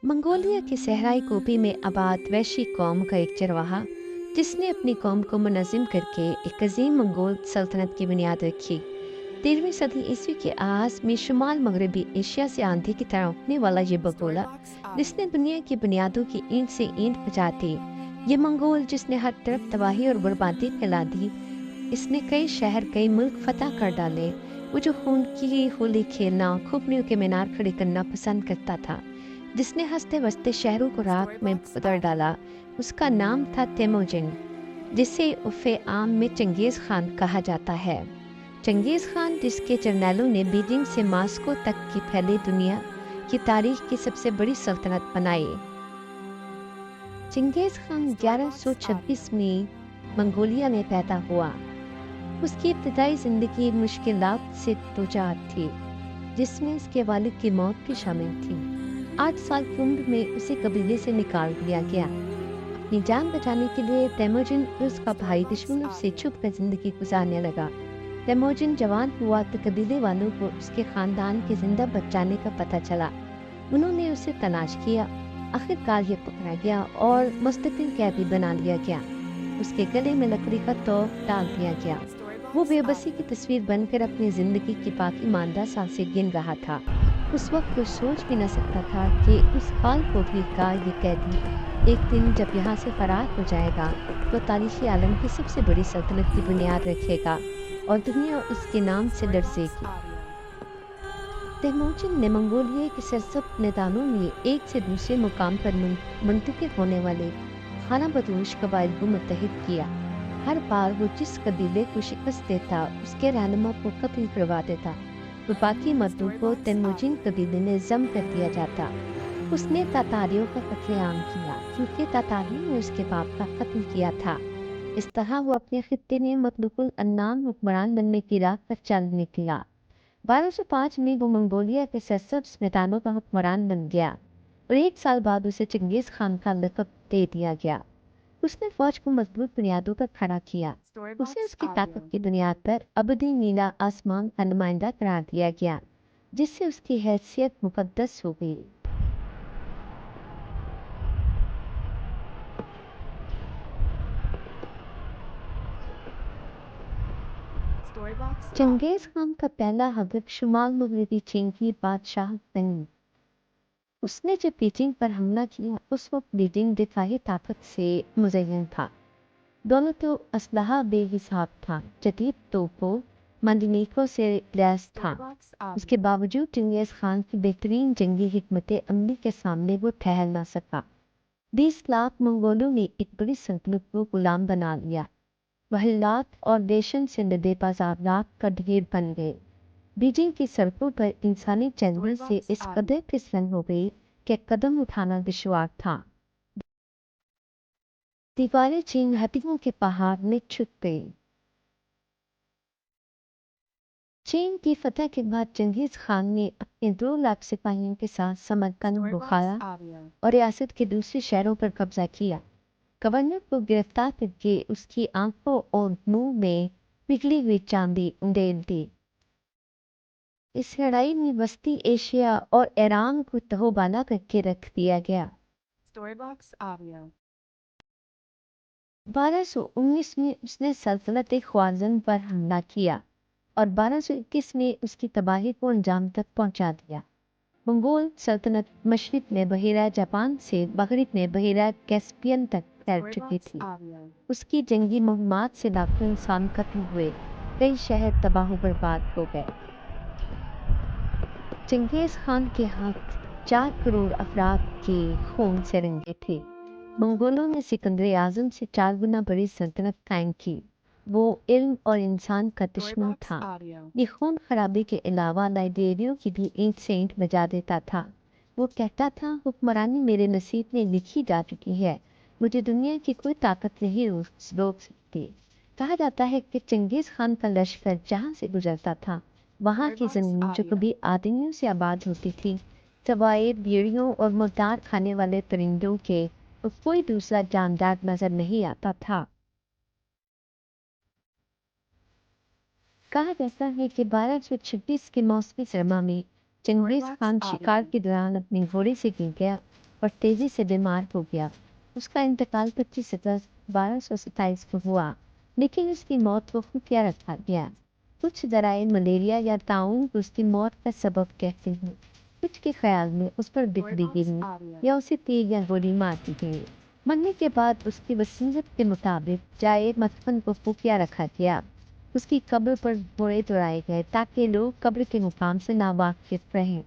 Mongolia की सहराई गोपी में आबाद वैशी कौम का एक चरवाहा जिसने अपनी कौम को मुनज़्ज़म करके एक अजीम मंगोल सल्तनत की बुनियाद रखी। 13वीं सदी ईस्वी के आगाज में शुमाल मगरबी एशिया से आंधी की तरह उठने वाला ये बगोला जिसने दुनिया की बुनियादों की ईंट से ईंट बचा दी। ये मंगोल जिसने हर तरफ तबाही और बर्बादी फैला दी। इसने कई शहर कई मुल्क फतह कर डाले। वो जो खून की होली खेलना खोपड़ियों के मीनार खड़े करना पसंद करता था, जिसने हंसते बसते शहरों को राख में बदल डाला, उसका नाम था तेमोजिन, जिसे उफ़े आम में चंगेज़ खान कहा जाता है। चंगेज़ खान जिसके जर्नैलों ने बीजिंग से मास्को तक की फैली दुनिया की तारीख की सबसे बड़ी सल्तनत बनाई। चंगेज़ खान 1126 में मंगोलिया में पैदा हुआ। उसकी इब्तदाई ज़िंदगी मुश्किलात से दूचार थी, जिसमें उसके वालिद की मौत भी शामिल थी। 8 साल की उम्र में उसे कबीले से निकाल दिया गया। अपनी जान बचाने के लिए तेमोजिन और उसका भाई दुश्मनों से छुप कर जिंदगी गुजारने लगा। तेमोजिन जवान हुआ तो कबीले वालों को उसके खानदान के जिंदा बचाने का पता चला। उन्होंने उसे तलाश किया। आखिरकार ये पकड़ा गया और मुस्तकिल कैदी बना लिया गया। उसके गले में लकड़ी का तोप डाल दिया गया। वो बेबसी की तस्वीर बनकर अपनी जिंदगी की बाकी मानदा सांसें गिन रहा था। उस वक्त वो सोच भी न सकता था कि उस काल कोठरी का ये कैदी एक दिन जब यहाँ से फरार हो जाएगा तो तारीखी आलम की सबसे बड़ी सल्तनत की बुनियाद रखेगा और दुनिया उसके नाम से लरज़ेगी। तेमोजिन ने मंगोलिया के सरसब्ज़ मैदानों में एक से दूसरे मुकाम पर मुंतकिल होने वाले खाना बदोश कबाइल को मुत्तहिद किया। हर बार वो जिस कबीले को शिकस्त देता उसके रहनुमा को कत्ल करवा देता, तो बाकी मर्दों को तेमोजिन कबीले ने जम कर दिया जाता। उसने तातारियों का कत्लेआम किया क्योंकि तातारियों ने उसके बाप का कत्ल किया था। इस तरह वो अपने खित्ते में मतलुकुल अन्नाम हुक्मरान बनने की राह पर चल निकला। 1205 में वो मंगोलिया के सरसब्ज़ मैदानों का हुक्मरान बन गया और 1 साल बाद उसे चंगेज़ खान का लक़ब दे दिया गया। उसने फौज को मजबूत बुनियादों पर खड़ा किया। उसे उसकी ताकत की बुनियाद पर अबदी नीला आसमान का नुमाइंदा करार दिया गया, जिससे उसकी हैसियत मुक़द्दस हो गई। चंगेज़ खान का पहला हदफ शुमाल मगरबी चीन की बादशाह तंग। उसने जब बीजिंग पर हमला किया उस वक्त बीजिंग दिफाई ताकत से मुज़य्यन था। दौलत व असलहा बेहिसाब था, जदीद तोपों मंजनीकों से लैस था। उसके बावजूद चंगेज़ खान की बेहतरीन जंगी हिकमत अमली के सामने वो ठहर ना सका। 20 लाख मंगोलों ने एक बड़ी सल्तनत को गुलाम बना लिया। महल्लात और देशन से लदे बाजारात का ढेर बन गए। बीजिंग की सड़कों पर इंसानी चंगुल से इस कदर फिसलन हो गई कि कदम उठाना दुश्वार था। दीवारें चीन हड्डियों के पहाड़ में छुप गई। चीन की फतह के बाद चंगेज़ खान ने अपने 2 लाख सिपाहियों के साथ समरकंद, बुखारा और रियासत के दूसरे शहरों पर कब्जा किया। गवर्नर को गिरफ्तार करके उसकी आंखों और मुंह में पिघली हुई चांदी उंडेल दी। इस लड़ाई में वस्ती एशिया और ईरान को तहोबाना करके रख दिया गया। 1219 में उसने सल्तनत ख्वाज़न पर हमला किया और 1221 में उसकी तबाही को अंजाम तक पहुंचा दिया। मंगोल सल्तनत मशरिक में बहिरा जापान से मगरिब में बहिरा कैस्पियन तक फैल चुकी थी। उसकी जंगी मुहिम्मात से लाखों इंसान खत्म हुए, कई शहर तबाह बर्बाद हो गए। चंगेज़ खान के हाथ 4 करोड़ अफराद के खून से रंगे थे। मंगोलों ने सिकंदर आजम से 4 गुना बड़ी सल्तनत कायम की। वो इल्म और इंसान का दुश्मन था। ये खून खराबे के अलावा लाइब्रेरियों की भी ईंट से ईंट बजा देता था। वो कहता था, हुक्मरानी मेरे नसीब में लिखी जा चुकी है, मुझे दुनिया की कोई ताकत नहीं रोक सकती। कहा जाता है कि चंगेज़ खान का लश्कर जहाँ से गुजरता था वहाँ की जमीन जो कभी आदमियों से आबाद होती थी, सवाए भेड़ियों और मुर्दार खाने वाले परिंदों के और कोई दूसरा जानदार नजर नहीं आता था। कहा जाता है कि 1226 के मौसमी सरमा में चंगेज़ खान शिकार के दौरान अपने घोड़े से गिर गया और तेजी से बीमार हो गया। उसका इंतकाल 25 अगस्त 1227 को हुआ, लेकिन उसकी मौत को खुफिया रखा गया। कुछ दराए मलेरिया या ताउन उसकी मौत का सबब कहते हैं। कुछ के ख्याल में उस पर बिजली गिरी या उसे तीर या गोली मार दी गई। मरने के बाद उसकी वसीयत के मुताबिक जाए मदफन को खुफिया रखा गया। उसकी कब्र पर घोड़े दौड़ाए गए ताकि लोग कब्र के मुकाम से नावाकिफ रहें।